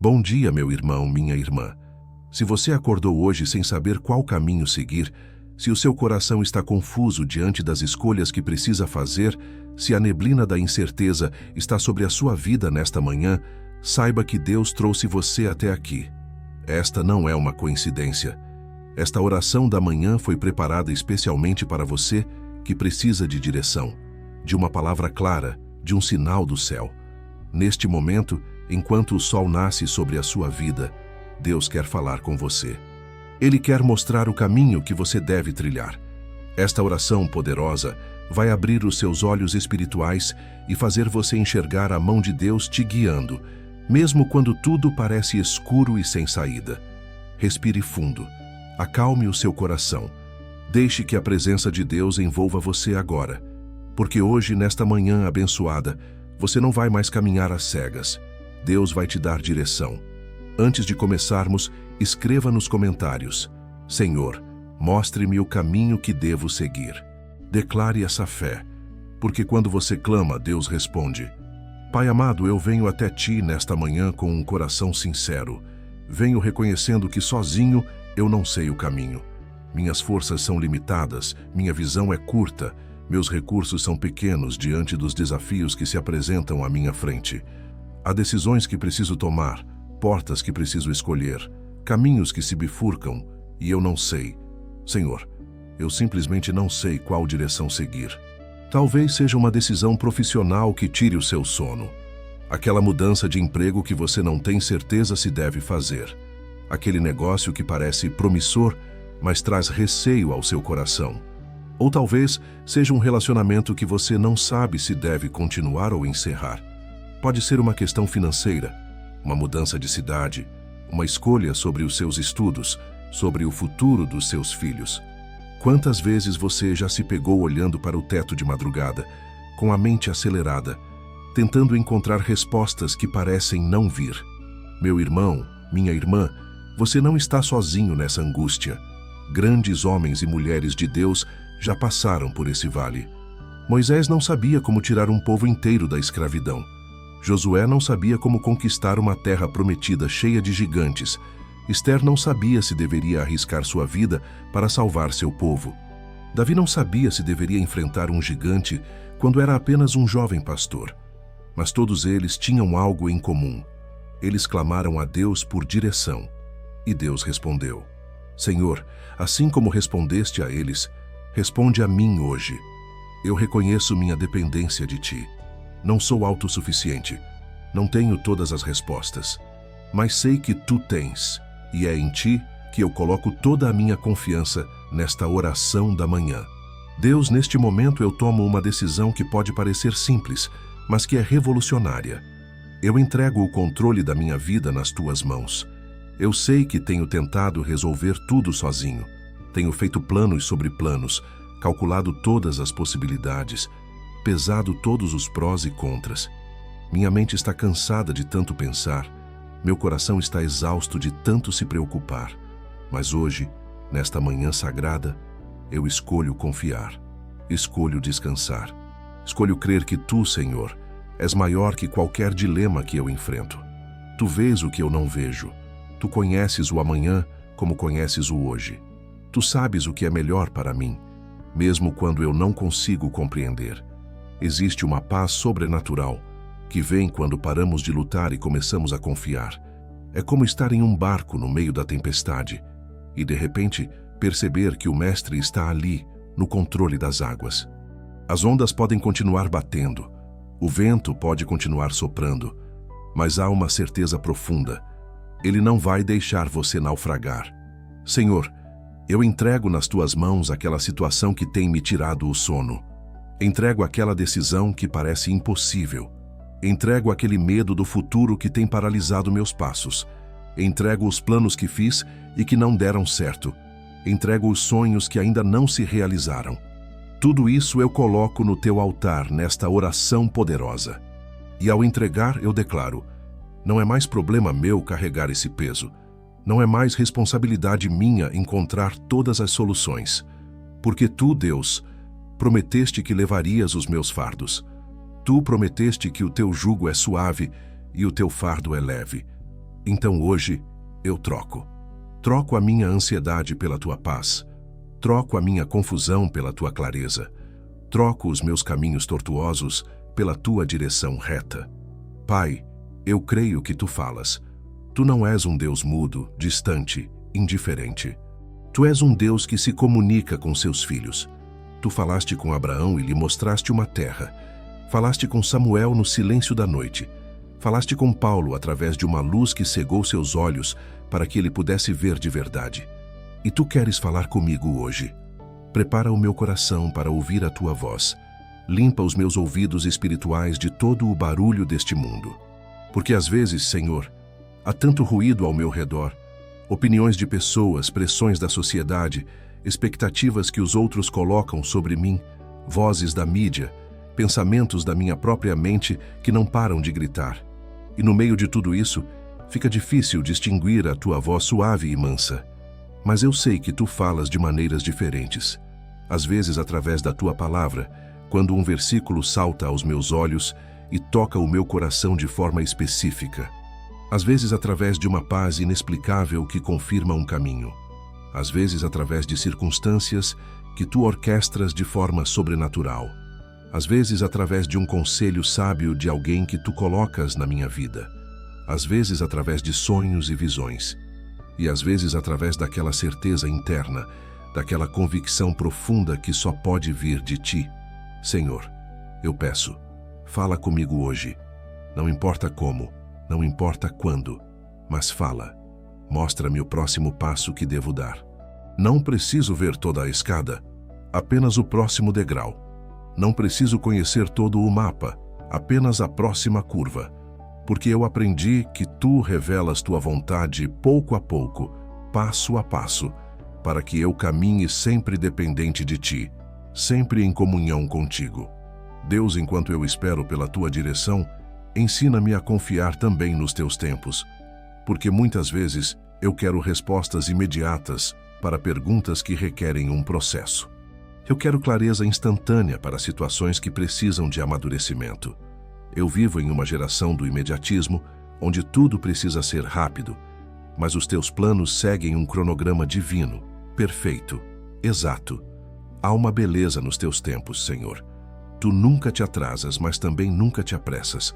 Bom dia, meu irmão, minha irmã. Se você acordou hoje sem saber qual caminho seguir, se o seu coração está confuso diante das escolhas que precisa fazer, se a neblina da incerteza está sobre a sua vida nesta manhã, saiba que Deus trouxe você até aqui. Esta não é uma coincidência. Esta oração da manhã foi preparada especialmente para você que precisa de direção, de uma palavra clara, de um sinal do céu. Neste momento, enquanto o sol nasce sobre a sua vida, Deus quer falar com você. Ele quer mostrar o caminho que você deve trilhar. Esta oração poderosa vai abrir os seus olhos espirituais e fazer você enxergar a mão de Deus te guiando, mesmo quando tudo parece escuro e sem saída. Respire fundo. Acalme o seu coração. Deixe que a presença de Deus envolva você agora, porque hoje, nesta manhã abençoada, você não vai mais caminhar às cegas. Deus vai te dar direção. Antes de começarmos, escreva nos comentários: Senhor, mostre-me o caminho que devo seguir. Declare essa fé, porque quando você clama, Deus responde. Pai amado, eu venho até Ti nesta manhã com um coração sincero. Venho reconhecendo que sozinho eu não sei o caminho. Minhas forças são limitadas, minha visão é curta, meus recursos são pequenos diante dos desafios que se apresentam à minha frente. Há decisões que preciso tomar, portas que preciso escolher, caminhos que se bifurcam, e eu não sei. Senhor, eu simplesmente não sei qual direção seguir. Talvez seja uma decisão profissional que tire o seu sono. Aquela mudança de emprego que você não tem certeza se deve fazer. Aquele negócio que parece promissor, mas traz receio ao seu coração. Ou talvez seja um relacionamento que você não sabe se deve continuar ou encerrar. Pode ser uma questão financeira, uma mudança de cidade, uma escolha sobre os seus estudos, sobre o futuro dos seus filhos. Quantas vezes você já se pegou olhando para o teto de madrugada, com a mente acelerada, tentando encontrar respostas que parecem não vir? Meu irmão, minha irmã, você não está sozinho nessa angústia. Grandes homens e mulheres de Deus já passaram por esse vale. Moisés não sabia como tirar um povo inteiro da escravidão. Josué não sabia como conquistar uma terra prometida cheia de gigantes. Esther não sabia se deveria arriscar sua vida para salvar seu povo. Davi não sabia se deveria enfrentar um gigante quando era apenas um jovem pastor. Mas todos eles tinham algo em comum. Eles clamaram a Deus por direção. E Deus respondeu: Senhor, assim como respondeste a eles, responde a mim hoje. Eu reconheço minha dependência de Ti. Não sou autossuficiente. Não tenho todas as respostas. Mas sei que Tu tens, e é em Ti que eu coloco toda a minha confiança nesta oração da manhã. Deus, neste momento eu tomo uma decisão que pode parecer simples, mas que é revolucionária. Eu entrego o controle da minha vida nas Tuas mãos. Eu sei que tenho tentado resolver tudo sozinho. Tenho feito planos sobre planos, calculado todas as possibilidades, pesado todos os prós e contras. Minha mente está cansada de tanto pensar. Meu coração está exausto de tanto se preocupar. Mas hoje, nesta manhã sagrada, eu escolho confiar. Escolho descansar. Escolho crer que Tu, Senhor, és maior que qualquer dilema que eu enfrento. Tu vês o que eu não vejo. Tu conheces o amanhã como conheces o hoje. Tu sabes o que é melhor para mim, mesmo quando eu não consigo compreender. Existe uma paz sobrenatural que vem quando paramos de lutar e começamos a confiar. É como estar em um barco no meio da tempestade e, de repente, perceber que o Mestre está ali, no controle das águas. As ondas podem continuar batendo, o vento pode continuar soprando, mas há uma certeza profunda: Ele não vai deixar você naufragar. Senhor, eu entrego nas Tuas mãos aquela situação que tem me tirado o sono. Entrego aquela decisão que parece impossível. Entrego aquele medo do futuro que tem paralisado meus passos. Entrego os planos que fiz e que não deram certo. Entrego os sonhos que ainda não se realizaram. Tudo isso eu coloco no Teu altar nesta oração poderosa. E ao entregar, eu declaro: não é mais problema meu carregar esse peso. Não é mais responsabilidade minha encontrar todas as soluções. Porque Tu, Deus, prometeste que levarias os meus fardos. Tu prometeste que o Teu jugo é suave e o Teu fardo é leve. Então hoje eu troco. Troco a minha ansiedade pela tua paz. Troco a minha confusão pela tua clareza. Troco os meus caminhos tortuosos pela tua direção reta. Pai, eu creio que tu falas. Tu não és um Deus mudo, distante, indiferente. Tu és um Deus que se comunica com seus filhos. Tu falaste com Abraão e lhe mostraste uma terra. Falaste com Samuel no silêncio da noite. Falaste com Paulo através de uma luz que cegou seus olhos para que ele pudesse ver de verdade. E tu queres falar comigo hoje. Prepara o meu coração para ouvir a tua voz. Limpa os meus ouvidos espirituais de todo o barulho deste mundo. Porque às vezes, Senhor, há tanto ruído ao meu redor, opiniões de pessoas, pressões da sociedade, expectativas que os outros colocam sobre mim, vozes da mídia, pensamentos da minha própria mente que não param de gritar. E no meio de tudo isso, fica difícil distinguir a tua voz suave e mansa. Mas eu sei que tu falas de maneiras diferentes. Às vezes através da tua palavra, quando um versículo salta aos meus olhos e toca o meu coração de forma específica. Às vezes através de uma paz inexplicável que confirma um caminho. Às vezes através de circunstâncias que tu orquestras de forma sobrenatural. Às vezes através de um conselho sábio de alguém que tu colocas na minha vida. Às vezes através de sonhos e visões. E às vezes através daquela certeza interna, daquela convicção profunda que só pode vir de ti. Senhor, eu peço, fala comigo hoje. Não importa como, não importa quando, mas fala. Mostra-me o próximo passo que devo dar. Não preciso ver toda a escada, apenas o próximo degrau. Não preciso conhecer todo o mapa, apenas a próxima curva. Porque eu aprendi que tu revelas tua vontade pouco a pouco, passo a passo, para que eu caminhe sempre dependente de ti, sempre em comunhão contigo. Deus, enquanto eu espero pela tua direção, ensina-me a confiar também nos teus tempos, porque muitas vezes eu quero respostas imediatas para perguntas que requerem um processo. Eu quero clareza instantânea para situações que precisam de amadurecimento. Eu vivo em uma geração do imediatismo, onde tudo precisa ser rápido, mas os teus planos seguem um cronograma divino, perfeito, exato. Há uma beleza nos teus tempos, Senhor. Tu nunca te atrasas, mas também nunca te apressas.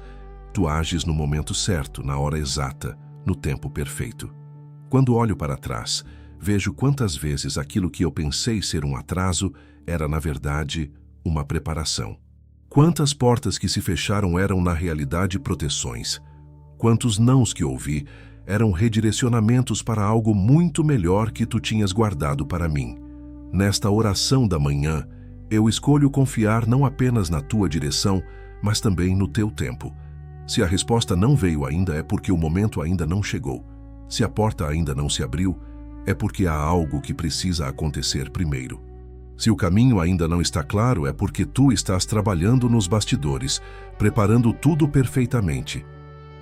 Tu ages no momento certo, na hora exata, no tempo perfeito. Quando olho para trás, vejo quantas vezes aquilo que eu pensei ser um atraso era, na verdade, uma preparação. Quantas portas que se fecharam eram, na realidade, proteções. Quantos nãos que ouvi eram redirecionamentos para algo muito melhor que tu tinhas guardado para mim. Nesta oração da manhã, eu escolho confiar não apenas na tua direção, mas também no teu tempo. Se a resposta não veio ainda, é porque o momento ainda não chegou. Se a porta ainda não se abriu, é porque há algo que precisa acontecer primeiro. Se o caminho ainda não está claro, é porque tu estás trabalhando nos bastidores, preparando tudo perfeitamente.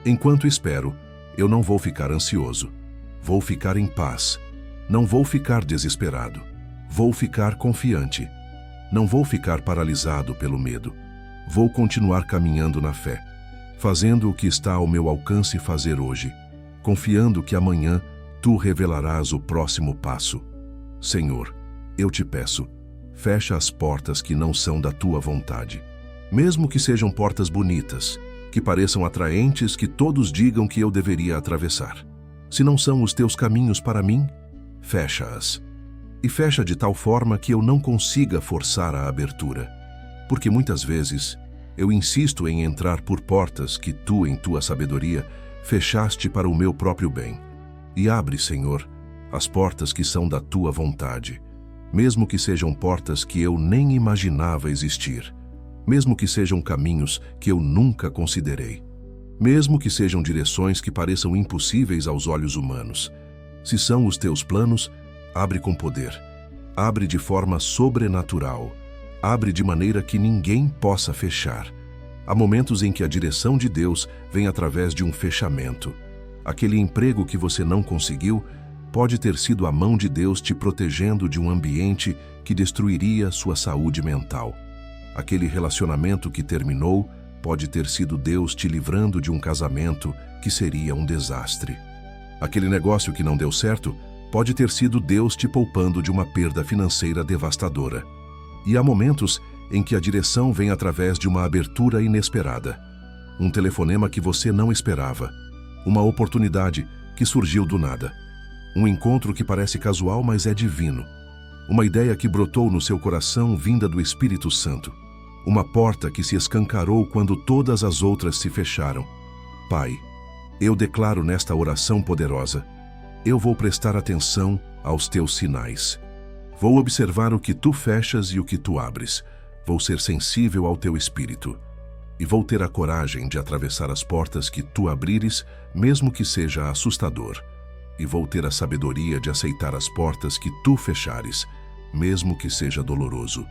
Enquanto espero, eu não vou ficar ansioso. Vou ficar em paz. Não vou ficar desesperado. Vou ficar confiante. Não vou ficar paralisado pelo medo. Vou continuar caminhando na fé, fazendo o que está ao meu alcance fazer hoje, confiando que amanhã tu revelarás o próximo passo. Senhor, eu te peço, fecha as portas que não são da tua vontade. Mesmo que sejam portas bonitas, que pareçam atraentes, que todos digam que eu deveria atravessar. Se não são os teus caminhos para mim, fecha-as. E fecha de tal forma que eu não consiga forçar a abertura. Porque muitas vezes eu insisto em entrar por portas que tu, em tua sabedoria, fechaste para o meu próprio bem. E abre, Senhor, as portas que são da tua vontade. Mesmo que sejam portas que eu nem imaginava existir, mesmo que sejam caminhos que eu nunca considerei, mesmo que sejam direções que pareçam impossíveis aos olhos humanos. Se são os teus planos, abre com poder, abre de forma sobrenatural, abre de maneira que ninguém possa fechar. Há momentos em que a direção de Deus vem através de um fechamento. Aquele emprego que você não conseguiu pode ter sido a mão de Deus te protegendo de um ambiente que destruiria sua saúde mental. Aquele relacionamento que terminou pode ter sido Deus te livrando de um casamento que seria um desastre. Aquele negócio que não deu certo pode ter sido Deus te poupando de uma perda financeira devastadora. E há momentos em que a direção vem através de uma abertura inesperada. Um telefonema que você não esperava. Uma oportunidade que surgiu do nada. Um encontro que parece casual, mas é divino. Uma ideia que brotou no seu coração vinda do Espírito Santo. Uma porta que se escancarou quando todas as outras se fecharam. Pai, eu declaro nesta oração poderosa: eu vou prestar atenção aos teus sinais. Vou observar o que tu fechas e o que tu abres. Vou ser sensível ao teu Espírito. E vou ter a coragem de atravessar as portas que tu abrires, mesmo que seja assustador. E vou ter a sabedoria de aceitar as portas que tu fechares, mesmo que seja doloroso.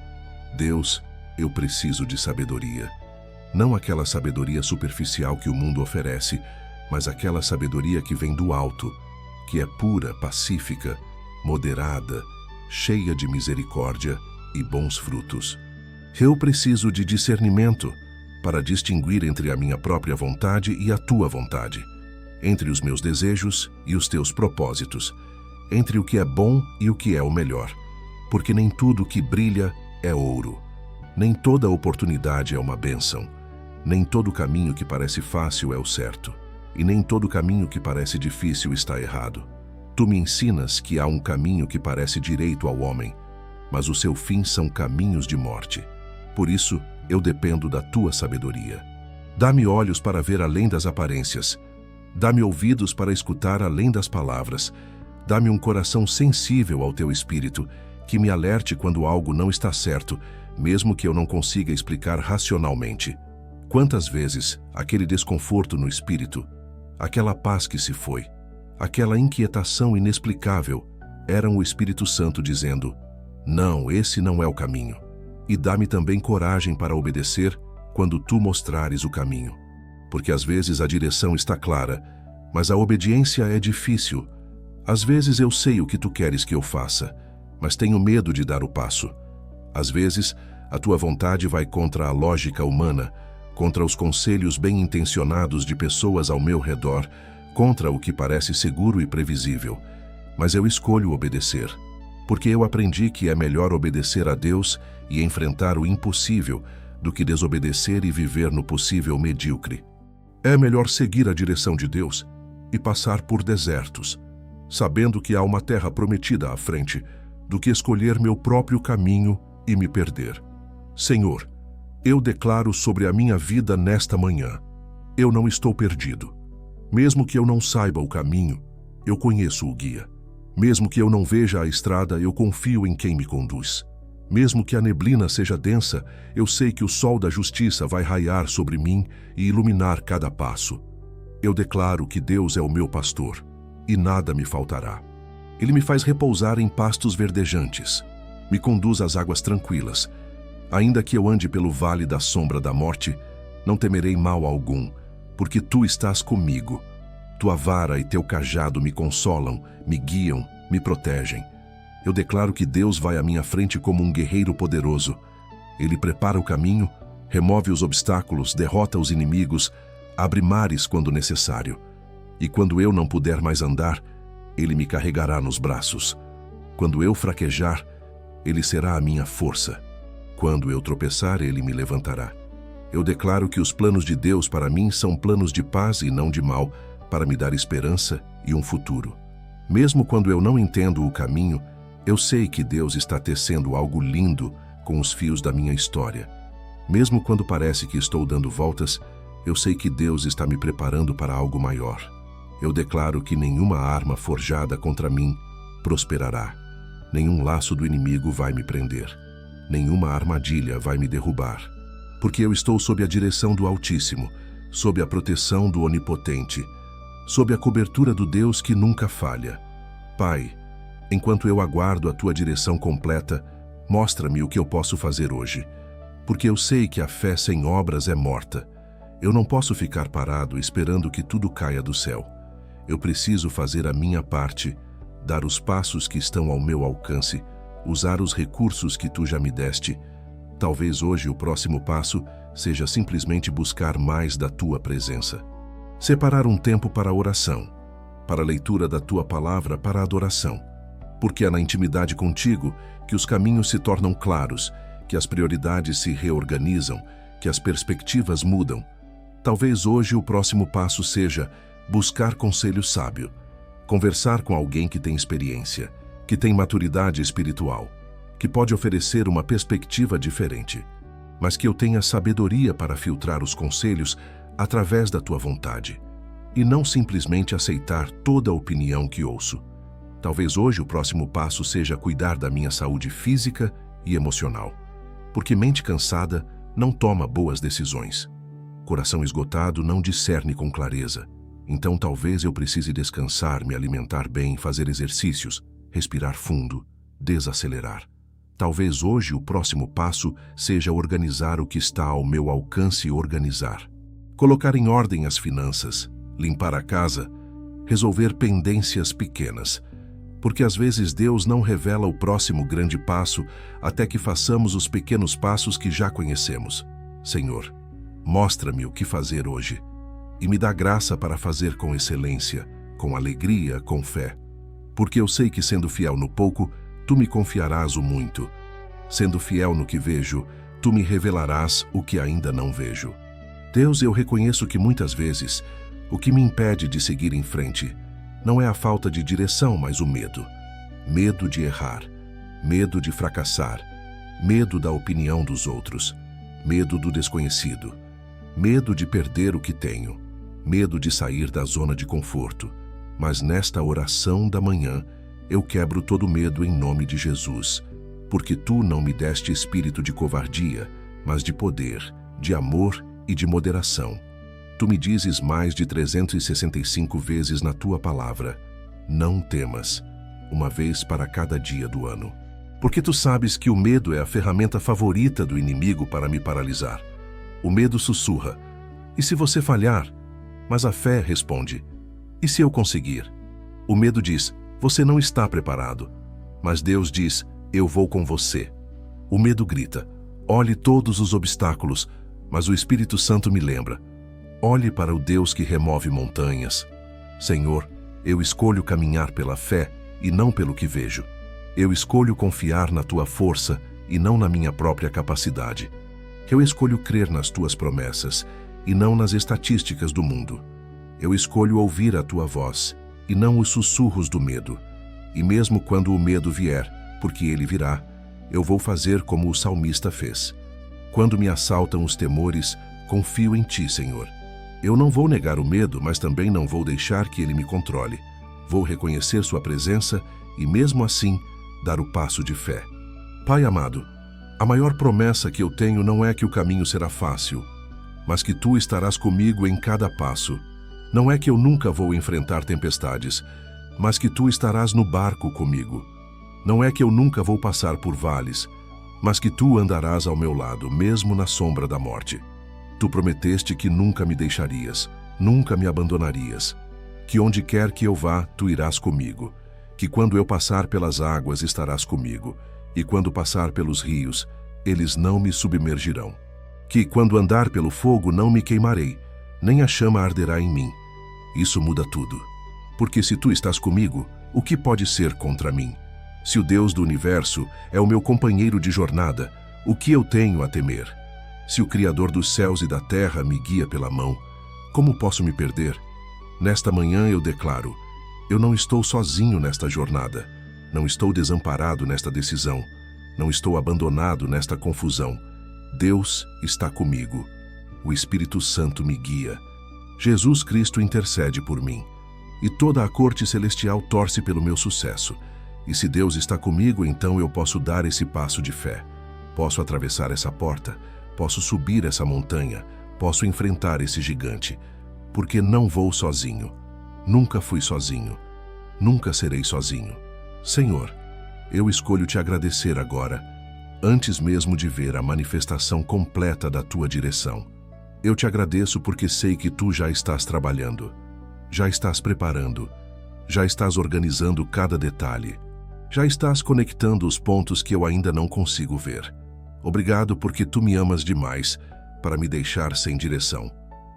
Deus, eu preciso de sabedoria. Não aquela sabedoria superficial que o mundo oferece, mas aquela sabedoria que vem do alto, que é pura, pacífica, moderada, cheia de misericórdia e bons frutos. Eu preciso de discernimento para distinguir entre a minha própria vontade e a tua vontade, entre os meus desejos e os teus propósitos, entre o que é bom e o que é o melhor, porque nem tudo que brilha é ouro, nem toda oportunidade é uma bênção, nem todo caminho que parece fácil é o certo, e nem todo caminho que parece difícil está errado. Tu me ensinas que há um caminho que parece direito ao homem, mas o seu fim são caminhos de morte. Por isso, eu dependo da tua sabedoria. Dá-me olhos para ver além das aparências. Dá-me ouvidos para escutar além das palavras. Dá-me um coração sensível ao teu espírito, que me alerte quando algo não está certo, mesmo que eu não consiga explicar racionalmente. Quantas vezes aquele desconforto no espírito, aquela paz que se foi, aquela inquietação inexplicável, eram o Espírito Santo dizendo: não, esse não é o caminho. E dá-me também coragem para obedecer quando tu mostrares o caminho. Porque às vezes a direção está clara, mas a obediência é difícil. Às vezes eu sei o que tu queres que eu faça, mas tenho medo de dar o passo. Às vezes a tua vontade vai contra a lógica humana, contra os conselhos bem-intencionados de pessoas ao meu redor, contra o que parece seguro e previsível. Mas eu escolho obedecer, porque eu aprendi que é melhor obedecer a Deus e enfrentar o impossível do que desobedecer e viver no possível medíocre. É melhor seguir a direção de Deus e passar por desertos, sabendo que há uma terra prometida à frente, do que escolher meu próprio caminho e me perder. Senhor, eu declaro sobre a minha vida nesta manhã: eu não estou perdido. Mesmo que eu não saiba o caminho, eu conheço o guia. Mesmo que eu não veja a estrada, eu confio em quem me conduz. Mesmo que a neblina seja densa, eu sei que o sol da justiça vai raiar sobre mim e iluminar cada passo. Eu declaro que Deus é o meu pastor, e nada me faltará. Ele me faz repousar em pastos verdejantes, me conduz às águas tranquilas. Ainda que eu ande pelo vale da sombra da morte, não temerei mal algum, porque tu estás comigo. Tua vara e teu cajado me consolam, me guiam, me protegem. Eu declaro que Deus vai à minha frente como um guerreiro poderoso. Ele prepara o caminho, remove os obstáculos, derrota os inimigos, abre mares quando necessário. E quando eu não puder mais andar, Ele me carregará nos braços. Quando eu fraquejar, Ele será a minha força. Quando eu tropeçar, Ele me levantará. Eu declaro que os planos de Deus para mim são planos de paz e não de mal, para me dar esperança e um futuro. Mesmo quando eu não entendo o caminho, eu sei que Deus está tecendo algo lindo com os fios da minha história. Mesmo quando parece que estou dando voltas, eu sei que Deus está me preparando para algo maior. Eu declaro que nenhuma arma forjada contra mim prosperará. Nenhum laço do inimigo vai me prender. Nenhuma armadilha vai me derrubar. Porque eu estou sob a direção do Altíssimo, sob a proteção do Onipotente, sob a cobertura do Deus que nunca falha. Pai, enquanto eu aguardo a tua direção completa, mostra-me o que eu posso fazer hoje. Porque eu sei que a fé sem obras é morta. Eu não posso ficar parado esperando que tudo caia do céu. Eu preciso fazer a minha parte, dar os passos que estão ao meu alcance, usar os recursos que tu já me deste. Talvez hoje o próximo passo seja simplesmente buscar mais da tua presença. Separar um tempo para a oração. para a leitura da tua palavra, para a adoração. Porque é na intimidade contigo que os caminhos se tornam claros, que as prioridades se reorganizam, que as perspectivas mudam. Talvez hoje o próximo passo seja buscar conselho sábio, conversar com alguém que tem experiência, que tem maturidade espiritual, que pode oferecer uma perspectiva diferente, mas que eu tenha sabedoria para filtrar os conselhos através da tua vontade, e não simplesmente aceitar toda a opinião que ouço. Talvez hoje o próximo passo seja cuidar da minha saúde física e emocional, porque mente cansada não toma boas decisões. Coração esgotado não discerne com clareza. Então talvez eu precise descansar, me alimentar bem, fazer exercícios, respirar fundo, desacelerar. Talvez hoje o próximo passo seja organizar o que está ao meu alcance e organizar. Colocar em ordem as finanças, limpar a casa, resolver pendências pequenas. Porque às vezes Deus não revela o próximo grande passo até que façamos os pequenos passos que já conhecemos. Senhor, mostra-me o que fazer hoje e me dá graça para fazer com excelência, com alegria, com fé. Porque eu sei que sendo fiel no pouco, tu me confiarás o muito. Sendo fiel no que vejo, tu me revelarás o que ainda não vejo. Deus, eu reconheço que muitas vezes o que me impede de seguir em frente não é a falta de direção, mas o medo. Medo de errar, medo de fracassar, medo da opinião dos outros, medo do desconhecido, medo de perder o que tenho, medo de sair da zona de conforto. Mas nesta oração da manhã, eu quebro todo medo em nome de Jesus, porque tu não me deste espírito de covardia, mas de poder, de amor e de moderação. Tu me dizes mais de 365 vezes na tua palavra: não temas, uma vez para cada dia do ano. Porque tu sabes que o medo é a ferramenta favorita do inimigo para me paralisar. O medo sussurra: e se você falhar? Mas a fé responde: e se eu conseguir? O medo diz: você não está preparado. Mas Deus diz: eu vou com você. O medo grita: olhe todos os obstáculos. Mas o Espírito Santo me lembra: olhe para o Deus que remove montanhas. Senhor, eu escolho caminhar pela fé e não pelo que vejo. Eu escolho confiar na tua força e não na minha própria capacidade. Eu escolho crer nas tuas promessas e não nas estatísticas do mundo. Eu escolho ouvir a tua voz e não os sussurros do medo. E mesmo quando o medo vier, porque ele virá, eu vou fazer como o salmista fez. Quando me assaltam os temores, confio em ti, Senhor. Eu não vou negar o medo, mas também não vou deixar que ele me controle. Vou reconhecer sua presença e, mesmo assim, dar o passo de fé. Pai amado, a maior promessa que eu tenho não é que o caminho será fácil, mas que tu estarás comigo em cada passo. Não é que eu nunca vou enfrentar tempestades, mas que tu estarás no barco comigo. Não é que eu nunca vou passar por vales, mas que tu andarás ao meu lado, mesmo na sombra da morte. Tu prometeste que nunca me deixarias, nunca me abandonarias, que onde quer que eu vá, tu irás comigo, que quando eu passar pelas águas estarás comigo, e quando passar pelos rios, eles não me submergirão, que quando andar pelo fogo não me queimarei, nem a chama arderá em mim. Isso muda tudo, porque se tu estás comigo, o que pode ser contra mim? Se o Deus do universo é o meu companheiro de jornada, o que eu tenho a temer? Se o Criador dos céus e da terra me guia pela mão, como posso me perder? Nesta manhã eu declaro: eu não estou sozinho nesta jornada, não estou desamparado nesta decisão, não estou abandonado nesta confusão. Deus está comigo. O Espírito Santo me guia. Jesus Cristo intercede por mim. E toda a corte celestial torce pelo meu sucesso. E se Deus está comigo, então eu posso dar esse passo de fé. Posso atravessar essa porta. Posso subir essa montanha, posso enfrentar esse gigante, porque não vou sozinho. Nunca fui sozinho. Nunca serei sozinho. Senhor, eu escolho te agradecer agora, antes mesmo de ver a manifestação completa da tua direção. Eu te agradeço porque sei que tu já estás trabalhando, já estás preparando, já estás organizando cada detalhe, já estás conectando os pontos que eu ainda não consigo ver. Obrigado porque tu me amas demais para me deixar sem direção.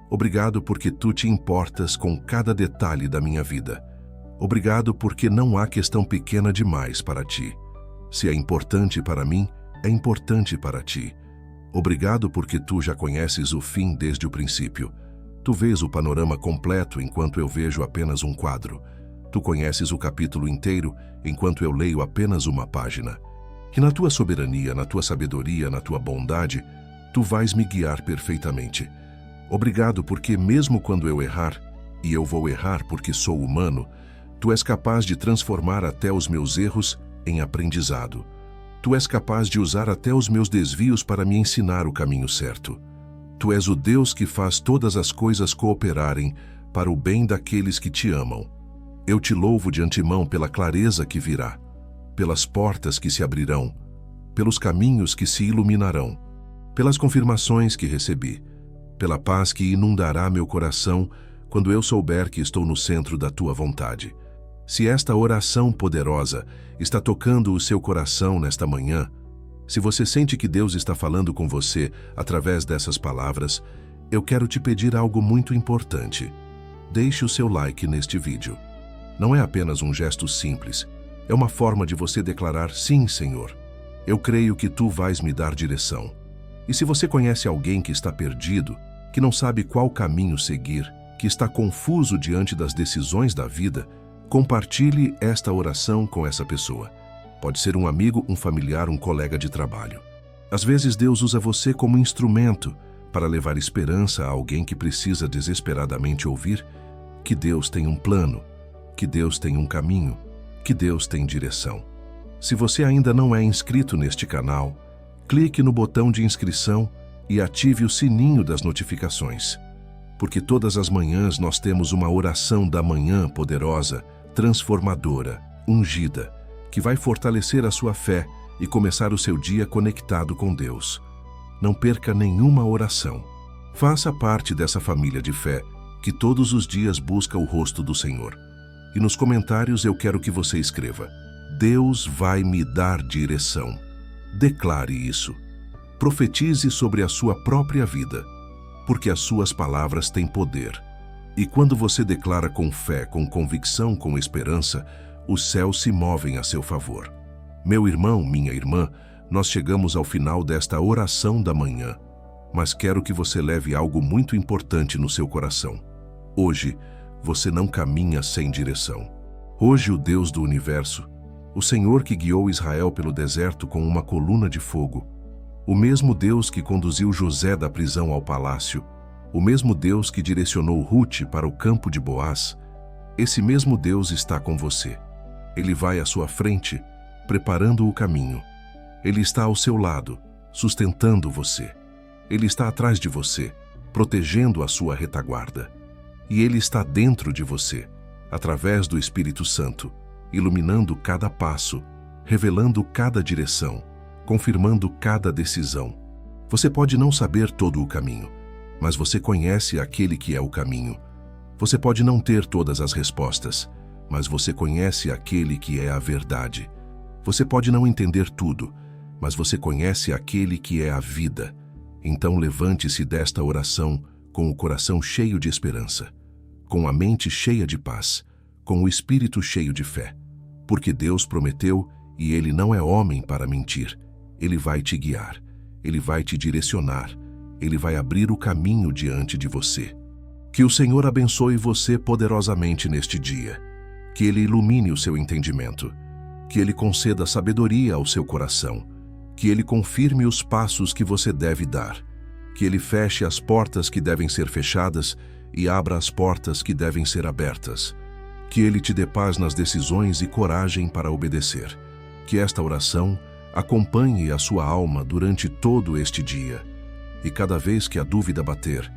Obrigado porque tu te importas com cada detalhe da minha vida. Obrigado porque não há questão pequena demais para ti. Se é importante para mim, é importante para ti. Obrigado porque tu já conheces o fim desde o princípio. Tu vês o panorama completo enquanto eu vejo apenas um quadro. Tu conheces o capítulo inteiro enquanto eu leio apenas uma página. E na tua soberania, na tua sabedoria, na tua bondade, tu vais me guiar perfeitamente. Obrigado porque mesmo quando eu errar, e eu vou errar porque sou humano, tu és capaz de transformar até os meus erros em aprendizado. Tu és capaz de usar até os meus desvios para me ensinar o caminho certo. Tu és o Deus que faz todas as coisas cooperarem para o bem daqueles que te amam. Eu te louvo de antemão pela clareza que virá, pelas portas que se abrirão, pelos caminhos que se iluminarão, pelas confirmações que recebi, pela paz que inundará meu coração quando eu souber que estou no centro da tua vontade. Se esta oração poderosa está tocando o seu coração nesta manhã, se você sente que Deus está falando com você através dessas palavras, eu quero te pedir algo muito importante. Deixe o seu like neste vídeo. Não é apenas um gesto simples, é uma forma de você declarar: sim, Senhor, eu creio que tu vais me dar direção. E se você conhece alguém que está perdido, que não sabe qual caminho seguir, que está confuso diante das decisões da vida, compartilhe esta oração com essa pessoa. Pode ser um amigo, um familiar, um colega de trabalho. Às vezes Deus usa você como instrumento para levar esperança a alguém que precisa desesperadamente ouvir que Deus tem um plano, que Deus tem um caminho, que Deus tem direção. Se você ainda não é inscrito neste canal, clique no botão de inscrição e ative o sininho das notificações, porque todas as manhãs nós temos uma oração da manhã poderosa, transformadora, ungida, que vai fortalecer a sua fé e começar o seu dia conectado com Deus. Não perca nenhuma oração. Faça parte dessa família de fé que todos os dias busca o rosto do Senhor. E nos comentários eu quero que você escreva: Deus vai me dar direção. Declare isso. Profetize sobre a sua própria vida, porque as suas palavras têm poder. E quando você declara com fé, com convicção, com esperança, os céus se movem a seu favor. Meu irmão, minha irmã, nós chegamos ao final desta oração da manhã, mas quero que você leve algo muito importante no seu coração. Hoje, você não caminha sem direção. Hoje, o Deus do universo, o Senhor que guiou Israel pelo deserto com uma coluna de fogo, o mesmo Deus que conduziu José da prisão ao palácio, o mesmo Deus que direcionou Rute para o campo de Boaz, esse mesmo Deus está com você. Ele vai à sua frente, preparando o caminho. Ele está ao seu lado, sustentando você. Ele está atrás de você, protegendo a sua retaguarda. E Ele está dentro de você, através do Espírito Santo, iluminando cada passo, revelando cada direção, confirmando cada decisão. Você pode não saber todo o caminho, mas você conhece aquele que é o caminho. Você pode não ter todas as respostas, mas você conhece aquele que é a verdade. Você pode não entender tudo, mas você conhece aquele que é a vida. Então levante-se desta oração com o coração cheio de esperança, com a mente cheia de paz, com o espírito cheio de fé. Porque Deus prometeu e Ele não é homem para mentir. Ele vai te guiar, Ele vai te direcionar, Ele vai abrir o caminho diante de você. Que o Senhor abençoe você poderosamente neste dia. Que Ele ilumine o seu entendimento. Que Ele conceda sabedoria ao seu coração. Que Ele confirme os passos que você deve dar. Que Ele feche as portas que devem ser fechadas e abra as portas que devem ser abertas. Que Ele te dê paz nas decisões e coragem para obedecer. Que esta oração acompanhe a sua alma durante todo este dia. E cada vez que a dúvida bater,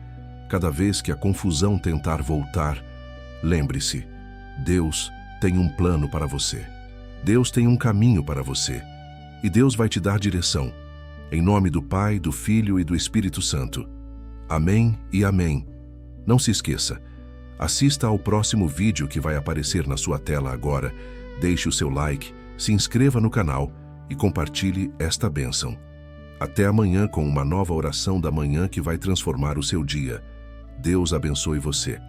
cada vez que a confusão tentar voltar, lembre-se, Deus tem um plano para você. Deus tem um caminho para você. E Deus vai te dar direção. Em nome do Pai, do Filho e do Espírito Santo. Amém e amém. Não se esqueça, assista ao próximo vídeo que vai aparecer na sua tela agora, deixe o seu like, se inscreva no canal e compartilhe esta bênção. Até amanhã com uma nova oração da manhã que vai transformar o seu dia. Deus abençoe você.